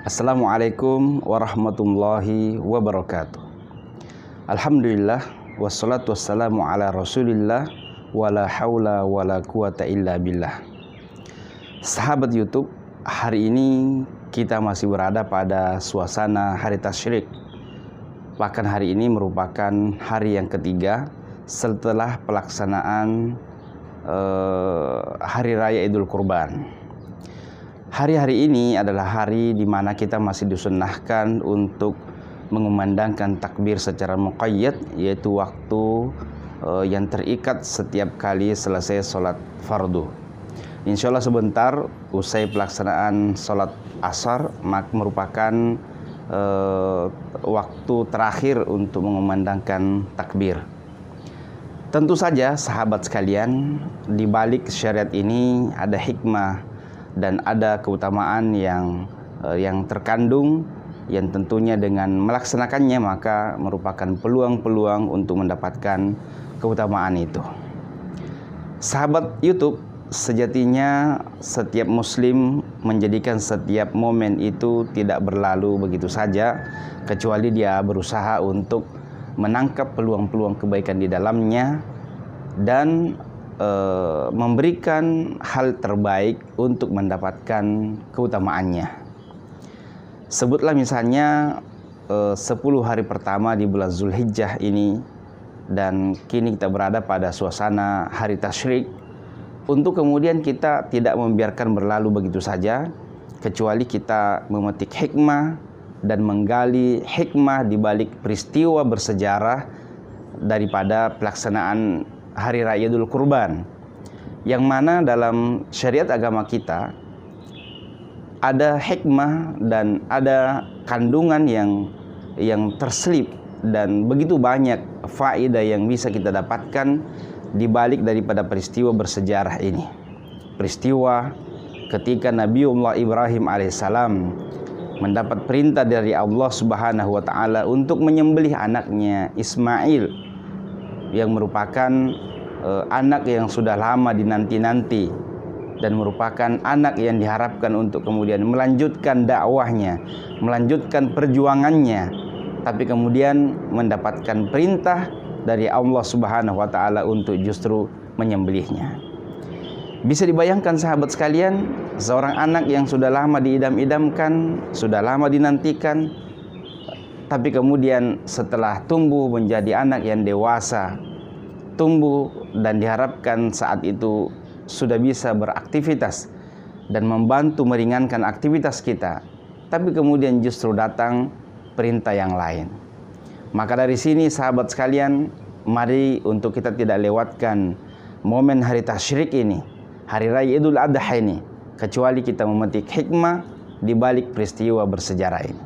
Assalamualaikum warahmatullahi wabarakatuh. Alhamdulillah wassalatu wassalamu ala Rasulillah wala haula wala quwata illa billah. Sahabat YouTube, hari ini kita masih berada pada suasana hari tasyrik. Bahkan hari ini merupakan hari yang ketiga setelah pelaksanaan Hari Raya Idul Kurban. Hari-hari ini adalah hari di mana kita masih disunnahkan untuk mengumandangkan takbir secara muqayyad, yaitu waktu yang terikat setiap kali selesai sholat fardu. Insya Allah sebentar usai pelaksanaan sholat asar merupakan waktu terakhir untuk mengumandangkan takbir. Tentu saja sahabat sekalian, di balik syariat ini ada hikmah dan ada keutamaan yang terkandung, yang tentunya dengan melaksanakannya maka merupakan peluang-peluang untuk mendapatkan keutamaan itu. Sahabat YouTube, sejatinya setiap muslim menjadikan setiap momen itu tidak berlalu begitu saja, kecuali dia berusaha untuk menangkap peluang-peluang kebaikan di dalamnya dan memberikan hal terbaik untuk mendapatkan keutamaannya. Sebutlah misalnya 10 hari pertama di bulan Zulhijjah ini, dan kini kita berada pada suasana hari tasyrik, untuk kemudian kita tidak membiarkan berlalu begitu saja, kecuali kita memetik hikmah dan menggali hikmah di balik peristiwa bersejarah daripada pelaksanaan Hari Raya Idul Kurban, yang mana dalam syariat agama kita ada hikmah dan ada kandungan yang terselip dan begitu banyak faedah yang bisa kita dapatkan di balik daripada peristiwa bersejarah ini. Peristiwa ketika Nabiullah Ibrahim alaihissalam mendapat perintah dari Allah Subhanahu wa taala untuk menyembelih anaknya Ismail, yang merupakan anak yang sudah lama dinanti-nanti dan merupakan anak yang diharapkan untuk kemudian melanjutkan dakwahnya, melanjutkan perjuangannya, tapi kemudian mendapatkan perintah dari Allah Subhanahu wa taala untuk justru menyembelihnya. Bisa dibayangkan sahabat sekalian, seorang anak yang sudah lama diidam-idamkan, sudah lama dinantikan, tapi kemudian setelah tumbuh menjadi anak yang dewasa, tumbuh dan diharapkan saat itu sudah bisa beraktivitas dan membantu meringankan aktivitas kita, tapi kemudian justru datang perintah yang lain. Maka dari sini sahabat sekalian, mari untuk kita tidak lewatkan momen hari tasyrik ini, Hari Raya Idul Adha ini, kecuali kita memetik hikmah di balik peristiwa bersejarah ini.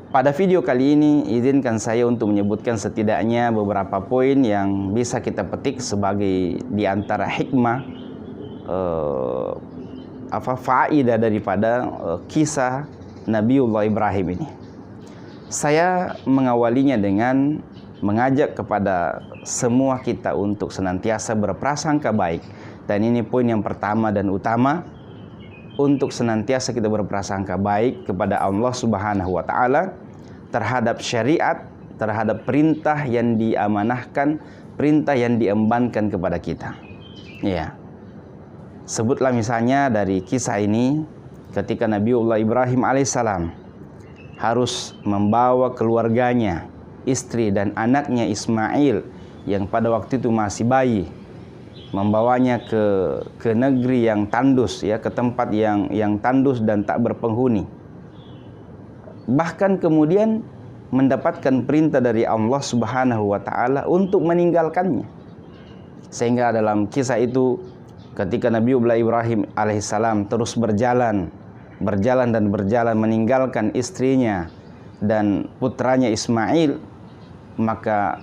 Pada video kali ini, izinkan saya untuk menyebutkan setidaknya beberapa poin yang bisa kita petik sebagai di antara hikmah faedah daripada kisah Nabiullah Ibrahim ini. Saya mengawalinya dengan mengajak kepada semua kita untuk senantiasa berprasangka baik, dan ini poin yang pertama dan utama, untuk senantiasa kita berprasangka baik kepada Allah Subhanahu wa taala terhadap syariat, terhadap perintah yang diamanahkan, perintah yang diembankan kepada kita. Ya. Sebutlah misalnya dari kisah ini ketika Nabiullah Ibrahim alaihissalam harus membawa keluarganya, istri dan anaknya Ismail yang pada waktu itu masih bayi, membawanya ke negeri yang tandus, ya, ke tempat yang tandus dan tak berpenghuni. Bahkan kemudian mendapatkan perintah dari Allah Subhanahu wa taala untuk meninggalkannya. Sehingga dalam kisah itu ketika Nabiullah Ibrahim alaihissalam terus berjalan meninggalkan istrinya dan putranya Ismail, maka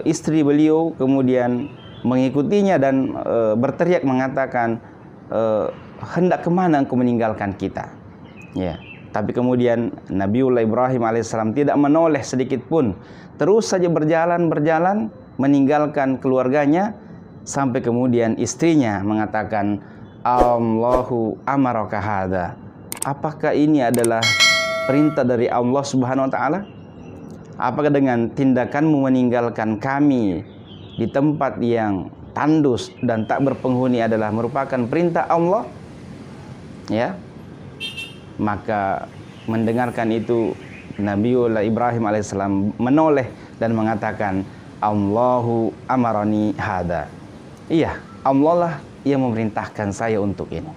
istri beliau kemudian mengikutinya dan berteriak mengatakan, hendak kemana engkau meninggalkan kita? Ya. Tapi kemudian Nabiullah Ibrahim alaihissalam tidak menoleh sedikit pun, terus saja berjalan meninggalkan keluarganya, sampai kemudian istrinya mengatakan, Allahu amaraka hadza, apakah ini adalah perintah dari Allah Subhanahu wa taala? Apakah dengan tindakanmu meninggalkan kami di tempat yang tandus dan tak berpenghuni adalah merupakan perintah Allah? Ya. Maka mendengarkan itu Nabiullah Ibrahim alaihissalam menoleh dan mengatakan, Allahu amarani hada. Iya, Allah lah yang memerintahkan saya untuk ini.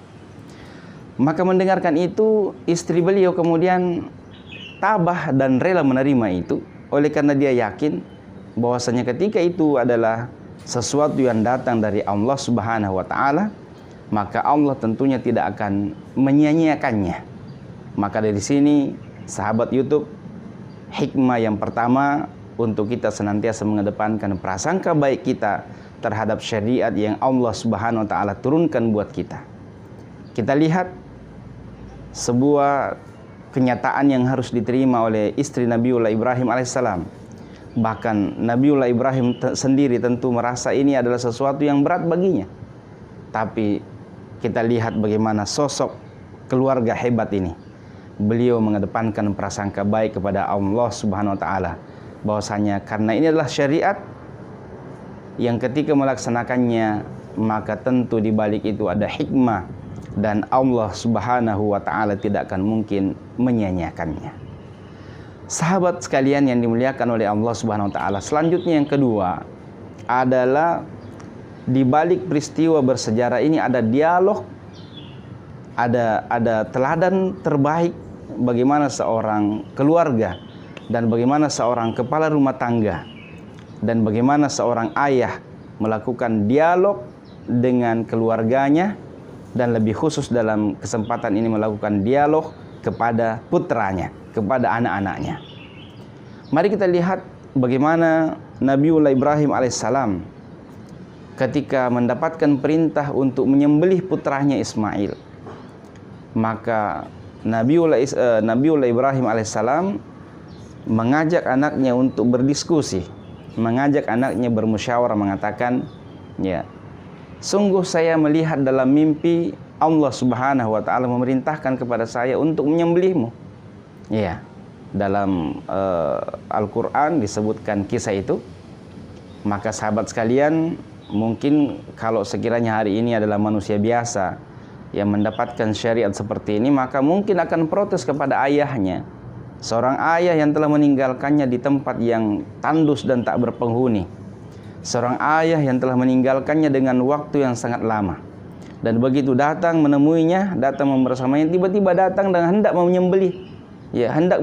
Maka mendengarkan itu, istri beliau kemudian tabah dan rela menerima itu, oleh karena dia yakin bahwasanya ketika itu adalah sesuatu yang datang dari Allah Subhanahu wa taala, maka Allah tentunya tidak akan menyia-nyiakannya. Maka dari sini, sahabat YouTube, hikmah yang pertama untuk kita senantiasa mengedepankan prasangka baik kita terhadap syariat yang Allah Subhanahu wa taala turunkan buat kita. Kita lihat sebuah kenyataan yang harus diterima oleh istri Nabiullah Ibrahim alaihissalam. Bahkan Nabiullah Ibrahim sendiri tentu merasa ini adalah sesuatu yang berat baginya. Tapi kita lihat bagaimana sosok keluarga hebat ini. Beliau mengedepankan prasangka baik kepada Allah Subhanahu wa taala, bahwasanya karena ini adalah syariat yang ketika melaksanakannya maka tentu di balik itu ada hikmah dan Allah Subhanahu wa taala tidak akan mungkin menyia-nyiakannya. Sahabat sekalian yang dimuliakan oleh Allah Subhanahu wa taala, selanjutnya yang kedua adalah di balik peristiwa bersejarah ini ada dialog, ada teladan terbaik bagaimana seorang keluarga dan bagaimana seorang kepala rumah tangga dan bagaimana seorang ayah melakukan dialog dengan keluarganya dan lebih khusus dalam kesempatan ini melakukan dialog kepada putranya, kepada anak-anaknya. Mari kita lihat bagaimana Nabiullah Ibrahim alaihissalam ketika mendapatkan perintah untuk menyembelih putranya Ismail. Maka Nabiullah Ibrahim alaihissalam mengajak anaknya untuk berdiskusi, mengajak anaknya bermusyawarah, mengatakan, ya, sungguh saya melihat dalam mimpi Allah Subhanahu wa taala memerintahkan kepada saya untuk menyembelihmu. Ya, dalam Al-Qur'an disebutkan kisah itu. Maka sahabat sekalian, mungkin kalau sekiranya hari ini adalah manusia biasa yang mendapatkan syariat seperti ini, maka mungkin akan protes kepada ayahnya. Seorang ayah yang telah meninggalkannya di tempat yang tandus dan tak berpenghuni. Seorang ayah yang telah meninggalkannya dengan waktu yang sangat lama. Dan begitu datang menemuinya, datang membersamanya, tiba-tiba datang dan hendak menyembelih. Ya, hendak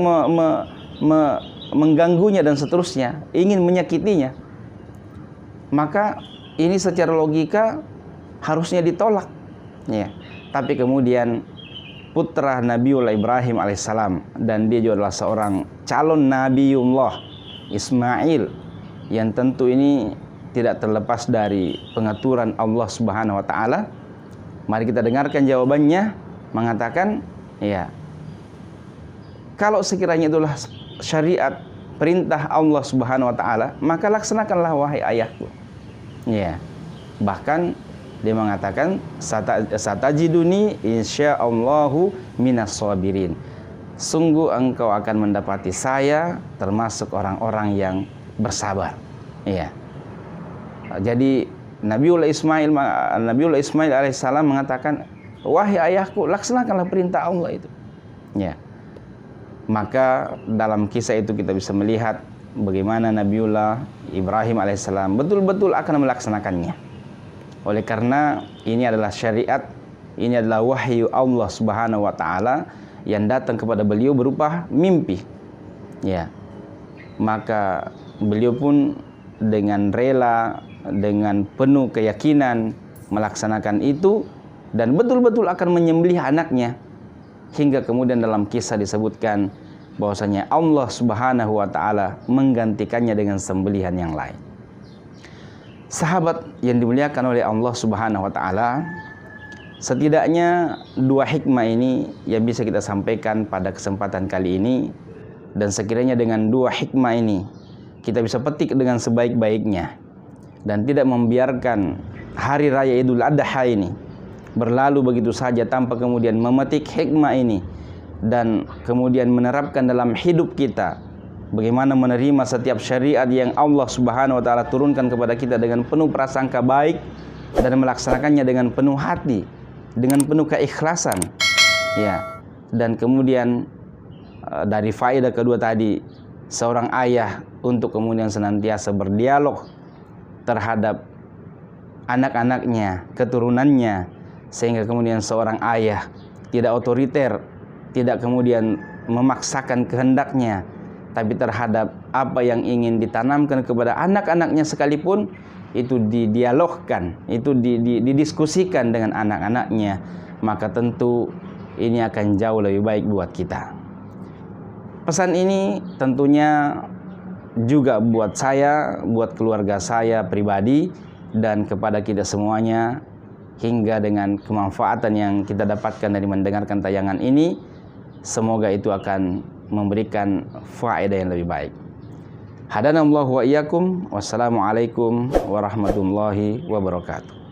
mengganggunya dan seterusnya, ingin menyakitinya. Maka ini secara logika harusnya ditolak. Ya. Tapi kemudian putra Nabiullah Ibrahim alaihissalam, dan dia juga adalah seorang calon Nabiullah Ismail, yang tentu ini tidak terlepas dari pengaturan Allah Subhanahu wa taala. Mari kita dengarkan jawabannya, mengatakan, ya, kalau sekiranya itulah syariat perintah Allah Subhanahu wa taala, maka laksanakanlah wahai ayahku. Ya. Bahkan dia mengatakan, satajiduni insyaallahu minas sabirin. Sungguh engkau akan mendapati saya termasuk orang-orang yang bersabar. Iya. Jadi Nabiullah Ismail alaihissalam mengatakan, wahai ayahku, laksanakanlah perintah Allah itu. Ya. Maka dalam kisah itu kita bisa melihat bagaimana Nabiullah Ibrahim alaihissalam betul-betul akan melaksanakannya. Oleh karena ini adalah syariat, ini adalah wahyu Allah Subhanahu wa taala yang datang kepada beliau berupa mimpi. Ya. Maka beliau pun dengan rela, dengan penuh keyakinan melaksanakan itu dan betul-betul akan menyembelih anaknya. Hingga kemudian dalam kisah disebutkan bahwasanya Allah Subhanahu wa taala menggantikannya dengan sembelihan yang lain. Sahabat yang dimuliakan oleh Allah Subhanahu wa taala, setidaknya dua hikmah ini yang bisa kita sampaikan pada kesempatan kali ini, dan sekiranya dengan dua hikmah ini kita bisa petik dengan sebaik-baiknya dan tidak membiarkan hari raya Idul Adha ini berlalu begitu saja tanpa kemudian memetik hikmah ini dan kemudian menerapkan dalam hidup kita, bagaimana menerima setiap syariat yang Allah Subhanahu wa taala turunkan kepada kita dengan penuh prasangka baik dan melaksanakannya dengan penuh hati, dengan penuh keikhlasan. Ya. Dan kemudian dari faedah kedua tadi, seorang ayah untuk kemudian senantiasa berdialog terhadap anak-anaknya, keturunannya, sehingga kemudian seorang ayah tidak otoriter, tidak kemudian memaksakan kehendaknya, tapi terhadap apa yang ingin ditanamkan kepada anak-anaknya sekalipun, itu didialogkan, itu didiskusikan dengan anak-anaknya, maka tentu ini akan jauh lebih baik buat kita. Pesan ini tentunya juga buat saya, buat keluarga saya pribadi, dan kepada kita semuanya, hingga dengan kemanfaatan yang kita dapatkan dari mendengarkan tayangan ini, semoga itu akan memberikan faedah yang lebih baik. Hadanallahu wa iyyakum. Wassalamualaikum warahmatullahi wabarakatuh.